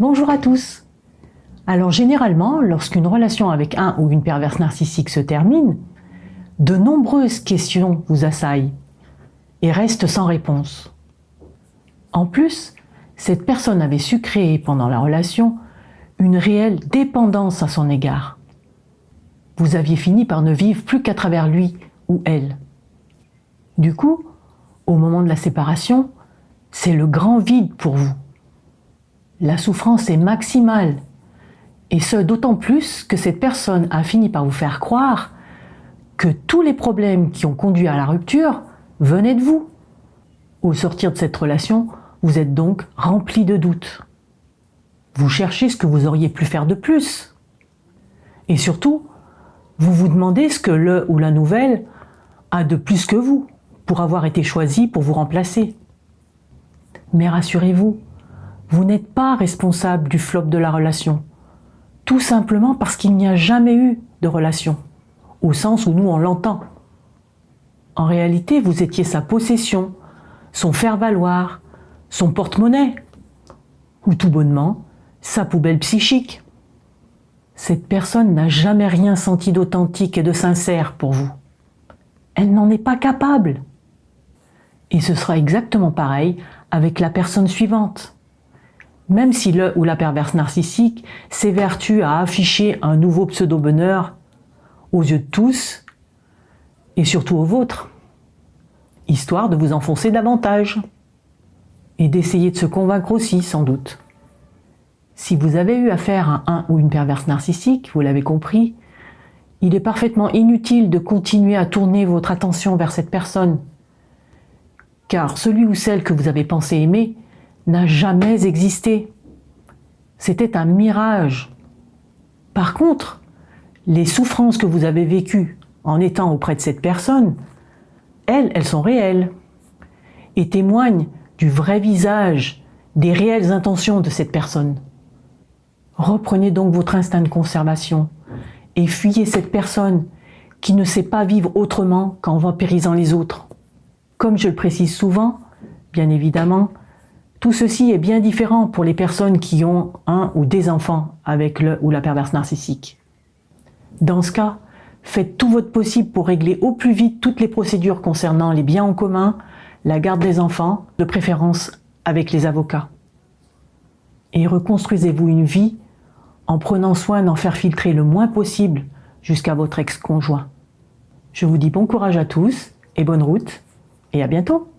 Bonjour à tous. Alors généralement, lorsqu'une relation avec un ou une perverse narcissique se termine, de nombreuses questions vous assaillent et restent sans réponse. En plus, cette personne avait su créer pendant la relation une réelle dépendance à son égard. Vous aviez fini par ne vivre plus qu'à travers lui ou elle. Du coup, au moment de la séparation, c'est le grand vide pour vous. La souffrance est maximale, et ce d'autant plus que cette personne a fini par vous faire croire que tous les problèmes qui ont conduit à la rupture venaient de vous. Au sortir de cette relation, vous êtes donc rempli de doutes. Vous cherchez ce que vous auriez pu faire de plus. Et surtout, vous vous demandez ce que le ou la nouvelle a de plus que vous pour avoir été choisi pour vous remplacer. Mais rassurez-vous, vous n'êtes pas responsable du flop de la relation, tout simplement parce qu'il n'y a jamais eu de relation, au sens où nous on l'entend. En réalité, vous étiez sa possession, son faire-valoir, son porte-monnaie, ou tout bonnement, sa poubelle psychique. Cette personne n'a jamais rien senti d'authentique et de sincère pour vous. Elle n'en est pas capable. Et ce sera exactement pareil avec la personne suivante. Même si le ou la perverse narcissique s'évertue à afficher un nouveau pseudo-bonheur aux yeux de tous, et surtout aux vôtres, histoire de vous enfoncer davantage, et d'essayer de se convaincre aussi, sans doute. Si vous avez eu affaire à un ou une perverse narcissique, vous l'avez compris, il est parfaitement inutile de continuer à tourner votre attention vers cette personne, car celui ou celle que vous avez pensé aimer n'a jamais existé. C'était un mirage. Par contre, les souffrances que vous avez vécues en étant auprès de cette personne, elles sont réelles et témoignent du vrai visage, des réelles intentions de cette personne. Reprenez donc votre instinct de conservation et fuyez cette personne qui ne sait pas vivre autrement qu'en vampirisant les autres. Comme je le précise souvent, bien évidemment, tout ceci est bien différent pour les personnes qui ont un ou des enfants avec le ou la perverse narcissique. Dans ce cas, faites tout votre possible pour régler au plus vite toutes les procédures concernant les biens en commun, la garde des enfants, de préférence avec les avocats. Et reconstruisez-vous une vie en prenant soin d'en faire filtrer le moins possible jusqu'à votre ex-conjoint. Je vous dis bon courage à tous et bonne route, et à bientôt.